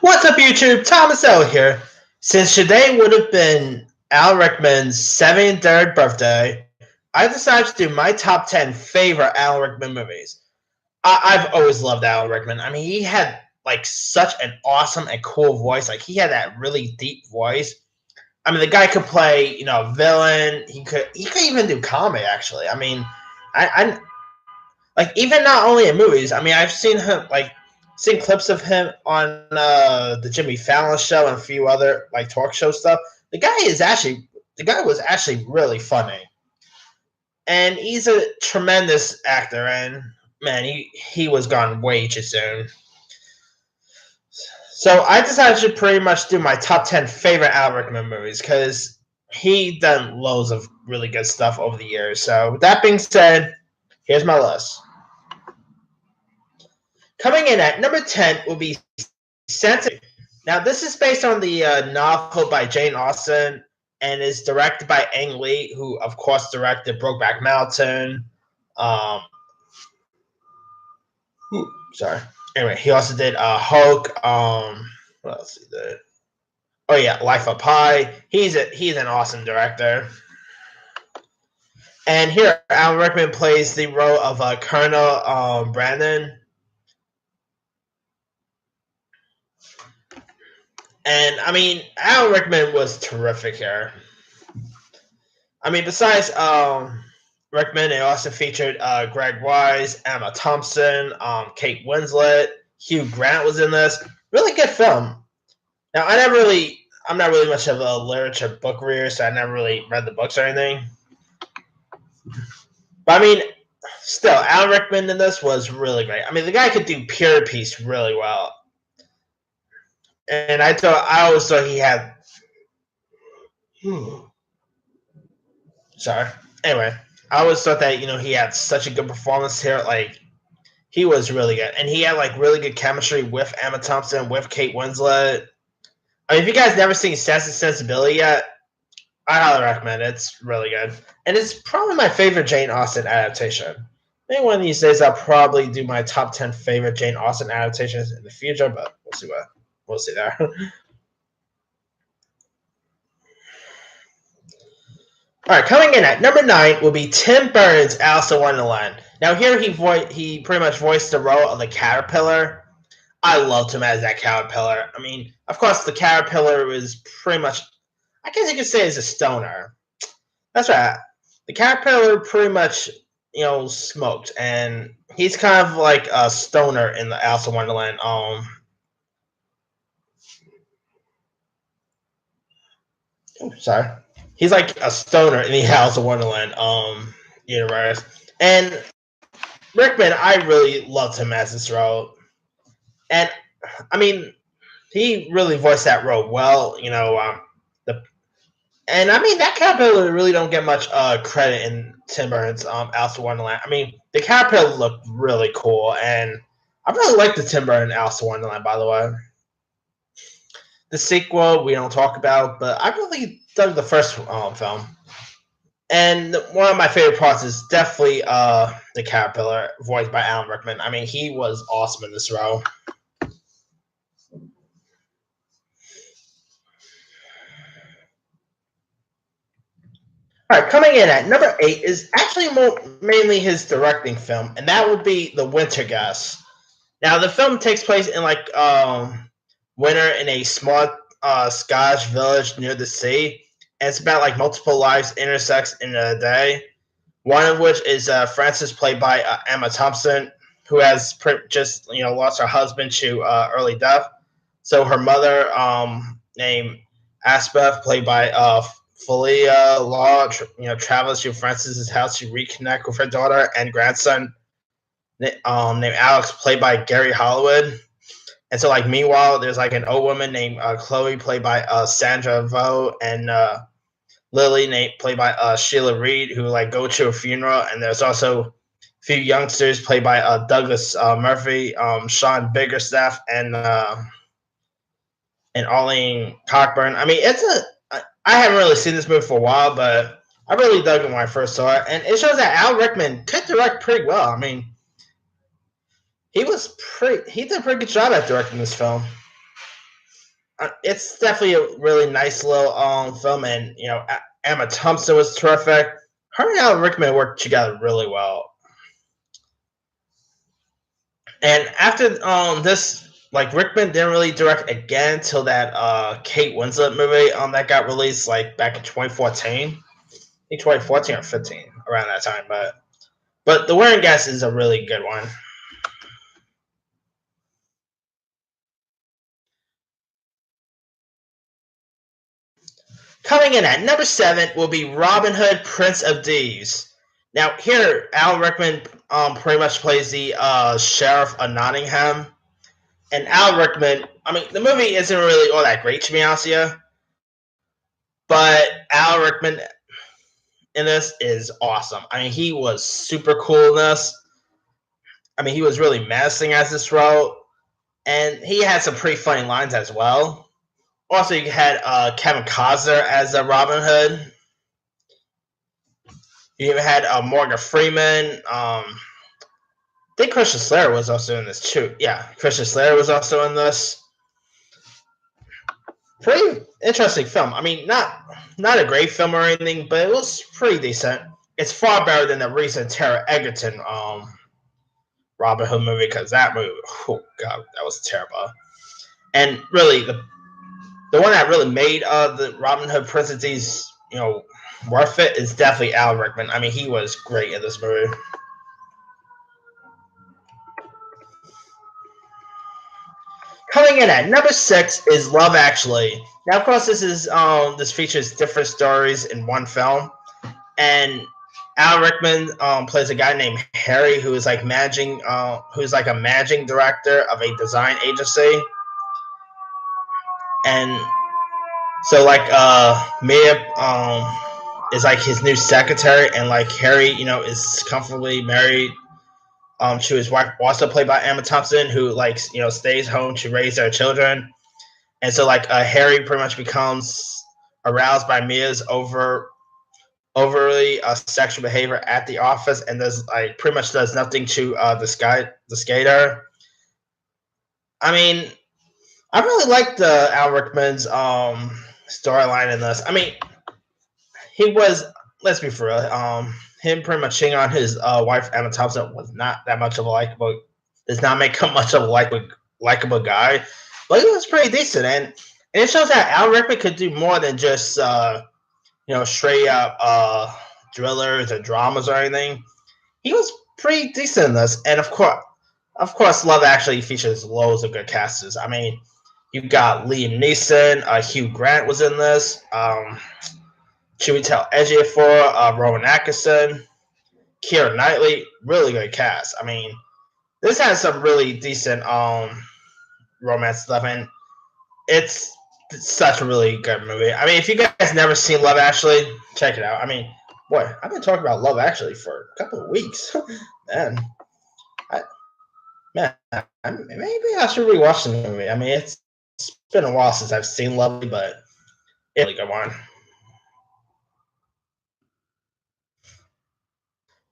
What's up, YouTube? Thomas L here. Since today would have been Al Rickman's 73rd birthday, I decided to do my top 10 favorite Alan Rickman movies. I've always loved Alan Rickman. I mean, he had like such an awesome and cool voice. Like he had that really deep voice. I mean, the guy could play, villain. He could even do comedy. Actually, I mean, I like even not only in movies. I mean, I've seen clips of him on the Jimmy Fallon show and a few other like talk show stuff. The guy was actually really funny, and he's a tremendous actor. And man, he was gone way too soon. So I decided to pretty much do my top 10 favorite Al Rickman movies because he done loads of really good stuff over the years. So with that being said, here's my list. Coming in at number 10 will be Santa. Now, this is based on the novel by Jane Austen and is directed by Ang Lee, who, of course, directed Brokeback Mountain. Sorry. Anyway, he also did Hulk. What else he did? Oh yeah, Life of Pi. He's an awesome director. And here, Alan Rickman plays the role of Colonel Brandon. And I mean, Alan Rickman was terrific here. I mean, besides Rickman, it also featured Greg Wise, Emma Thompson, Kate Winslet, Hugh Grant was in this. Really good film. Now, I'm not really much of a literature book reader, so I never really read the books or anything. But I mean, still, Alan Rickman in this was really great. I mean, the guy could do period piece really well. And I always thought he had. Sorry. Anyway, I always thought that he had such a good performance here. Like he was really good, and he had like really good chemistry with Emma Thompson, with Kate Winslet. I mean, if you guys never seen Sense and Sensibility yet, I highly recommend it. It's really good, and it's probably my favorite Jane Austen adaptation. Maybe one of these days I'll probably do my top 10 favorite Jane Austen adaptations in the future, but we'll see there. All right, coming in at number 9 will be Tim Burton's Alice in Wonderland. Now here he pretty much voiced the role of the caterpillar. I loved him as that caterpillar. I mean, of course, the caterpillar was pretty much, I guess you could say, is a stoner. That's right. The caterpillar pretty much, smoked, and he's kind of like a stoner in the Alice in Wonderland. Sorry. He's like a stoner in the Alice in Wonderland universe. And Rickman, I really loved him as this role. And I mean, he really voiced that role well. And I mean that caterpillar really don't get much credit in Tim Burton's Alice in Wonderland. I mean, the caterpillar looked really cool, and I really like the Tim Burton Alice in Wonderland. By the way, the sequel we don't talk about, but I really dug the first film. And one of my favorite parts is definitely the caterpillar, voiced by Alan Rickman. I mean, he was awesome in this role. All right, coming in at number 8 is actually mainly his directing film, and that would be The Winter Guest. Now, the film takes place in winter in a small Scottish village near the sea, and it's about like multiple lives intersect in a day. One of which is Frances, played by Emma Thompson, who has just lost her husband to early death. So her mother, named Asbeth, played by Felia Law, travels to Frances's house to reconnect with her daughter and grandson, named Alex, played by Gary Hollywood. And so, meanwhile, there's an old woman named Chloe, played by Sandra Vo, and Lily, played by Sheila Reed, who go to a funeral. And there's also a few youngsters played by Douglas Murphy, Sean Biggerstaff, and Arlene Cockburn. I mean, I haven't really seen this movie for a while, but I really dug it when I first saw it, and it shows that Al Rickman could direct pretty well. I mean, he did a pretty good job at directing this film. It's definitely a really nice little film, and Emma Thompson was terrific. Her and Al Rickman worked together really well. And after this, like Rickman didn't really direct again until that Kate Winslet movie that got released like back in 2014. I think 2014 or 15 around that time, but The Wearing Guest is a really good one. Coming in at number 7 will be Robin Hood, Prince of Thieves. Now here, Al Rickman pretty much plays the sheriff of Nottingham, and Al Rickman. I mean, the movie isn't really all that great to be honest with you, but Al Rickman in this is awesome. I mean, he was super cool in this. I mean, he was really menacing as this role, and he had some pretty funny lines as well. Also, you had Kevin Costner as Robin Hood. You even had Morgan Freeman. I think Christian Slater was also in this too. Yeah, Christian Slater was also in this. Pretty interesting film. I mean, not a great film or anything, but it was pretty decent. It's far better than the recent Tara Egerton Robin Hood movie, because that movie, oh god, that was terrible. And really, the one that really made the Robin Hood Prince of Thieves, worth it is definitely Al Rickman. I mean, he was great in this movie. Coming in at number 6 is Love Actually. Now, of course, this features different stories in one film, and Al Rickman plays a guy named Harry who is like who's like a managing director of a design agency, and so like Mia is like his new secretary, and like Harry, is comfortably married to his wife, also played by Emma Thompson, who like stays home to raise their children. And so like Harry pretty much becomes aroused by Mia's overly sexual behavior at the office, and does like pretty much does nothing to the skater. I mean, I really liked Al Rickman's storyline in this. I mean, he was, let's be for real, him pretty much cheating on his wife Emma Thompson was not that much of a likable. Does not make him much of a likable guy, but he was pretty decent, and it shows that Al Rickman could do more than just straight up thrillers or dramas or anything. He was pretty decent in this, and of course, Love Actually features loads of good casters. I mean, you got Liam Neeson, Hugh Grant was in this. Chiwetel Ejiofor, Rowan Atkinson, Keira Knightley, really good cast. I mean, this has some really decent romance stuff, and it's such a really good movie. I mean, if you guys never seen Love Actually, check it out. I mean, boy, I've been talking about Love Actually for a couple of weeks, man. I, man, maybe I should rewatch the movie. I mean, it's been a while since I've seen Lovely, but it's a really good one.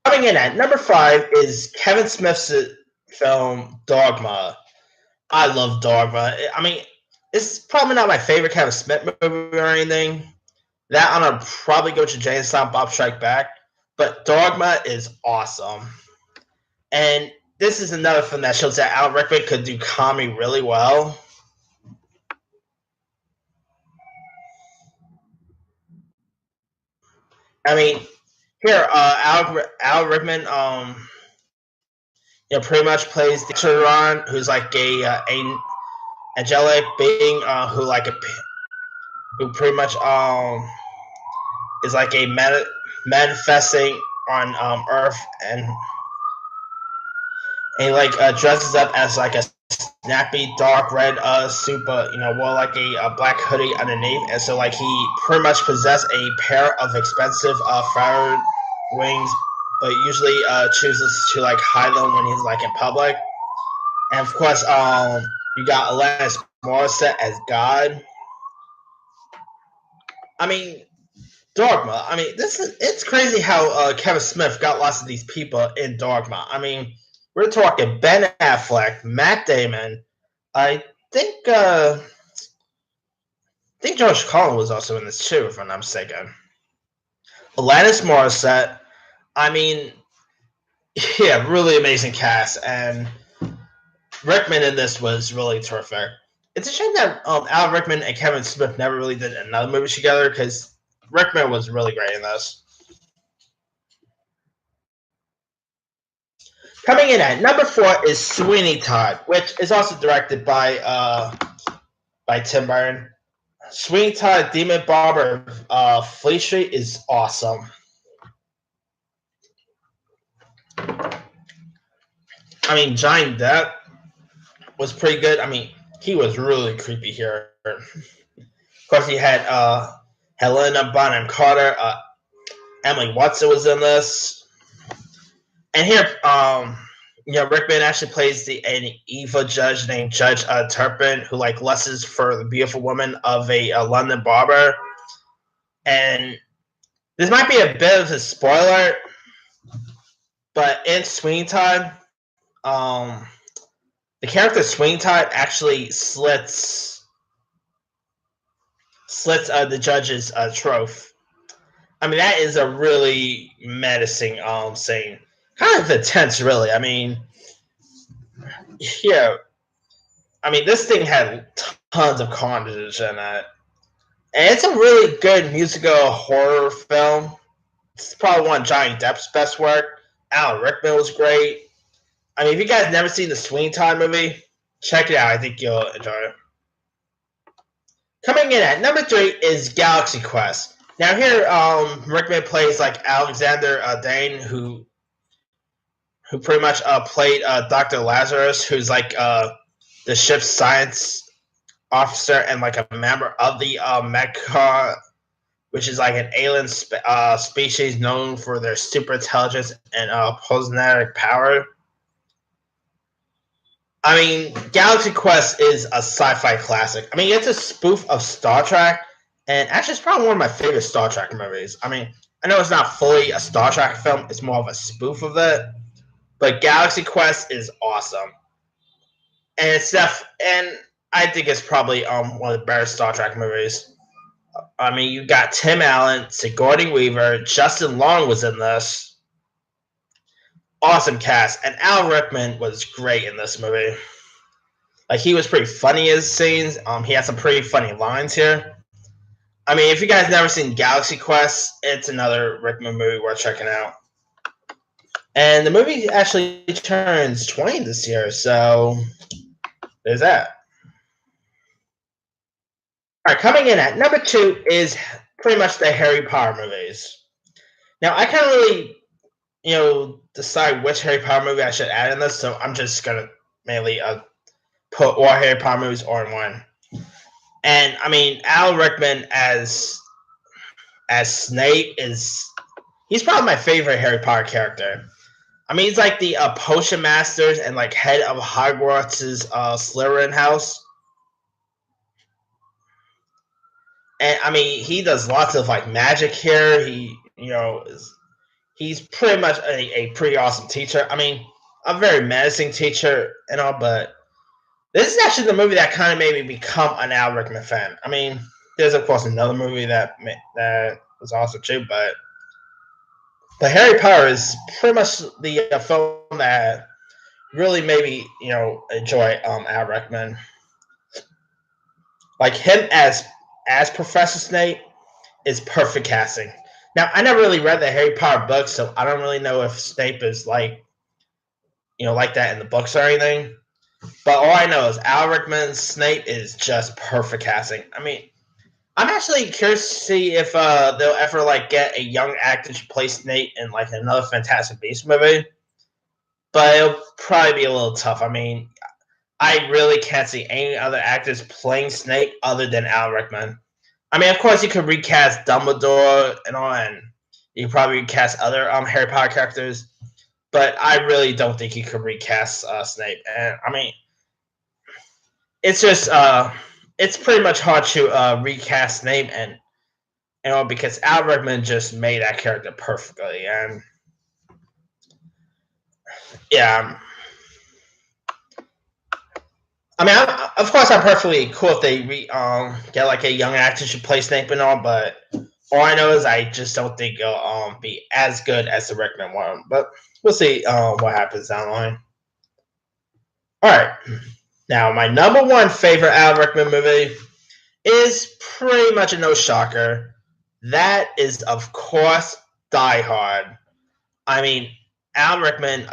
Coming in at number 5 is Kevin Smith's film Dogma. I love Dogma. I mean, it's probably not my favorite Kevin Smith movie or anything. That I'm gonna probably go to Jay and Silent Bob Strike Back, but Dogma is awesome. And this is another film that shows that Al Rickman could do comedy really well. I mean, here, Al Rickman, pretty much plays the Ron, who's like a angelic being, who pretty much is like a manifesting on Earth, and he like dresses up as like a snappy dark red suit, but wore like a black hoodie underneath, and so like he pretty much possessed a pair of expensive feather wings, but usually chooses to like hide them when he's like in public. And of course, you got Alanis Morissette as God. I mean, Dogma. I mean, it's crazy how Kevin Smith got lots of these people in Dogma. I mean, we're talking Ben Affleck, Matt Damon. I think uh, I think George Carlin was also in this too, if I'm not mistaken. Alanis Morissette. I mean, yeah, really amazing cast, and Rickman in this was really terrific. It's a shame that Al Rickman and Kevin Smith never really did another movie together because Rickman was really great in this. Coming in at number 4 is Sweeney Todd, which is also directed by Tim Burton. Sweeney Todd, Demon Barber, Fleet Street is awesome. I mean, Johnny Depp was pretty good. I mean, he was really creepy here. Of course, he had Helena Bonham Carter, Emily Watson was in this, and here, Rickman actually plays an evil judge named Judge Turpin, who like lusts for the beautiful woman of a London barber. And this might be a bit of a spoiler, but in Sweeney Todd, the character Sweeney Todd actually slits the judge's throat. I mean, that is a really menacing scene. Kind of intense, really. I mean, yeah. I mean, this thing had tons of carnage in it. And it's a really good musical horror film. It's probably one of Johnny Depp's best work. Alan Rickman was great. I mean, if you guys never seen the Sweeney Todd movie, check it out. I think you'll enjoy it. Coming in at number 3 is Galaxy Quest. Now here, Rickman plays like Alexander Dane, who pretty much played Dr. Lazarus, who's like the ship's science officer and like a member of the Mecha, which is like an alien species known for their super intelligence and pulsonic power. I mean, Galaxy Quest is a sci-fi classic. I mean, it's a spoof of Star Trek, and actually, it's probably one of my favorite Star Trek movies. I mean, I know it's not fully a Star Trek film; it's more of a spoof of it. But Galaxy Quest is awesome, and and I think it's probably one of the better Star Trek movies. I mean, you got Tim Allen, Sigourney Weaver, Justin Long was in this. Awesome cast, and Al Rickman was great in this movie. Like, he was pretty funny in his scenes. He had some pretty funny lines here. I mean, if you guys never seen Galaxy Quest, it's another Rickman movie worth checking out. And the movie actually turns 20 this year, so there's that. All right, coming in at number 2 is pretty much the Harry Potter movies. Now, I can't really, decide which Harry Potter movie I should add in this, so I'm just gonna mainly put all Harry Potter movies all in one. And I mean, Alan Rickman as Snape he's probably my favorite Harry Potter character. I mean, he's like the potion masters and like head of Hogwarts' Slytherin house. And I mean, he does lots of like magic here. He's pretty much a pretty awesome teacher. I mean, a very menacing teacher and all, but this is actually the movie that kind of made me become an Al Rickman fan. I mean, there's of course another movie that was awesome too, but Harry Potter is pretty much the film that really made me enjoy Al Rickman. Like him as Professor Snape is perfect casting. Now, I never really read the Harry Potter books, so I don't really know if Snape is like that in the books or anything. But all I know is Al Rickman's Snape is just perfect casting. I mean, I'm actually curious to see if they'll ever like get a young actor to play Snape in like another Fantastic Beasts movie. But it'll probably be a little tough. I mean, I really can't see any other actors playing Snape other than Al Rickman. I mean, of course, you could recast Dumbledore and all, and you could probably recast other Harry Potter characters. But I really don't think you could recast Snape. And I mean, it's just it's pretty much hard to recast Snape, and because Al Rickman just made that character perfectly, and yeah. I mean, of course, I'm perfectly cool if they get like a young actor to play Snape and all, but all I know is I just don't think it'll be as good as the Rickman one. But we'll see what happens down the line. All right, now my number one favorite Al Rickman movie is pretty much a no shocker. That is, of course, Die Hard. I mean, Al Rickman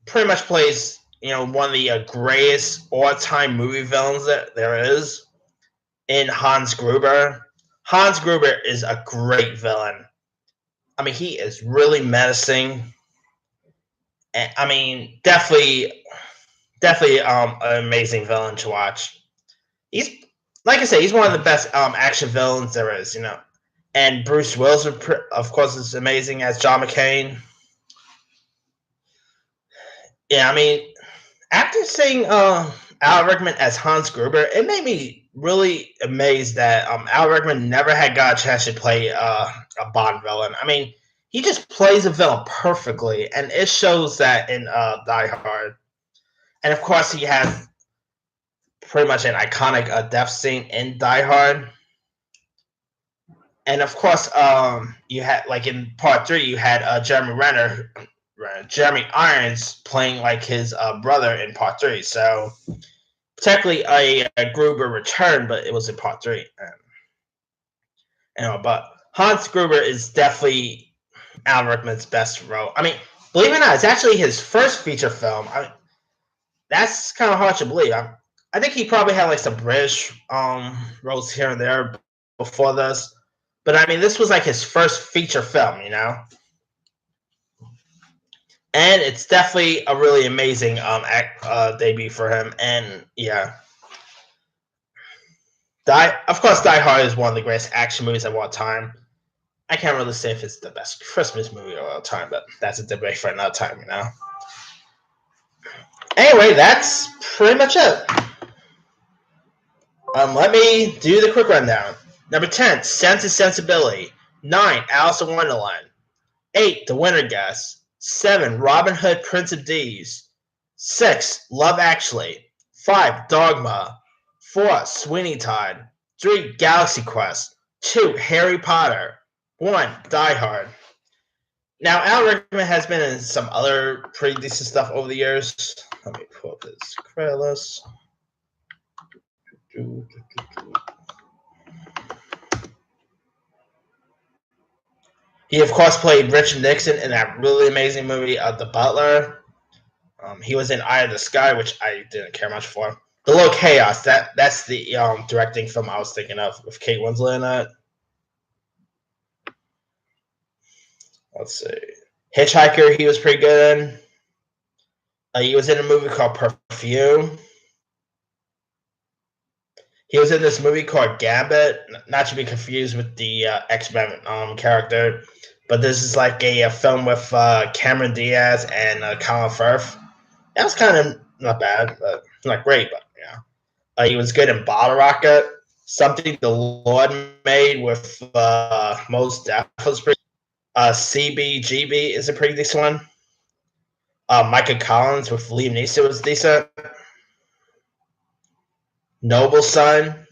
pretty much plays one of the greatest all-time movie villains that there is in Hans Gruber. Hans Gruber is a great villain. I mean, he is really menacing. And, I mean, definitely, an amazing villain to watch. He's like I said, he's one of the best action villains there is. And Bruce Willis, of course, is amazing as John McClane. Yeah, I mean, after seeing Al Rickman as Hans Gruber, it made me really amazed that Al Rickman never had got a chance to play a Bond villain. I mean, he just plays a villain perfectly, and it shows that in Die Hard. And of course, he has pretty much an iconic death scene in Die Hard. And of course, you had like in Part 3, you had Jeremy Irons playing like his brother in Part 3. So technically a Gruber return, but it was in Part 3. But Hans Gruber is definitely Alan Rickman's best role. I mean, believe it or not, it's actually his first feature film. That's kind of hard to believe. I think he probably had like some British roles here and there before this, but I mean, this was like his first feature film, and it's definitely a really amazing debut for him. And yeah, of course, Die Hard is one of the greatest action movies of all time. I can't really say if it's the best Christmas movie of all time, but that's a debate for another time, Anyway, that's pretty much it. Let me do the quick rundown. Number 10, Sense and Sensibility. 9, Alice in Wonderland. 8, The Winter Guest. 7, Robin Hood, Prince of Thieves. 6, Love Actually. 5, Dogma. 4, Sweeney Todd. 3, Galaxy Quest. 2, Harry Potter. 1, Die Hard. Now, Al Rickman has been in some other pretty decent stuff over the years. Let me pull up his credit list. He, of course, played Richard Nixon in that really amazing movie, The Butler. He was in Eye of the Sky, which I didn't care much for. The Little Chaos, that's the directing film I was thinking of with Kate Winslet in it. Let's see. Hitchhiker, he was pretty good in. He was in a movie called Perfume. He was in this movie called Gambit, not to be confused with the X-Men character, but this is like a film with Cameron Diaz and Colin Firth. That was kind of not bad, but not great, but yeah. He was good in Bottle Rocket, Something the Lord Made with Mos Def was pretty. CBGB is a pretty decent one. Micah Collins with Liam Neeson was decent. Noble Son.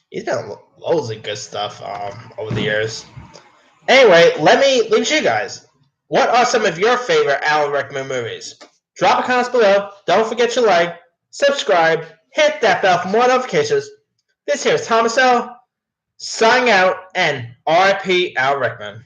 He's done loads of good stuff over the years. Anyway, let me leave you guys. What are some of your favorite Alan Rickman movies? Drop a comment below. Don't forget to like, subscribe, hit that bell for more notifications. This here is Thomas L. signing out, and RIP Al Rickman.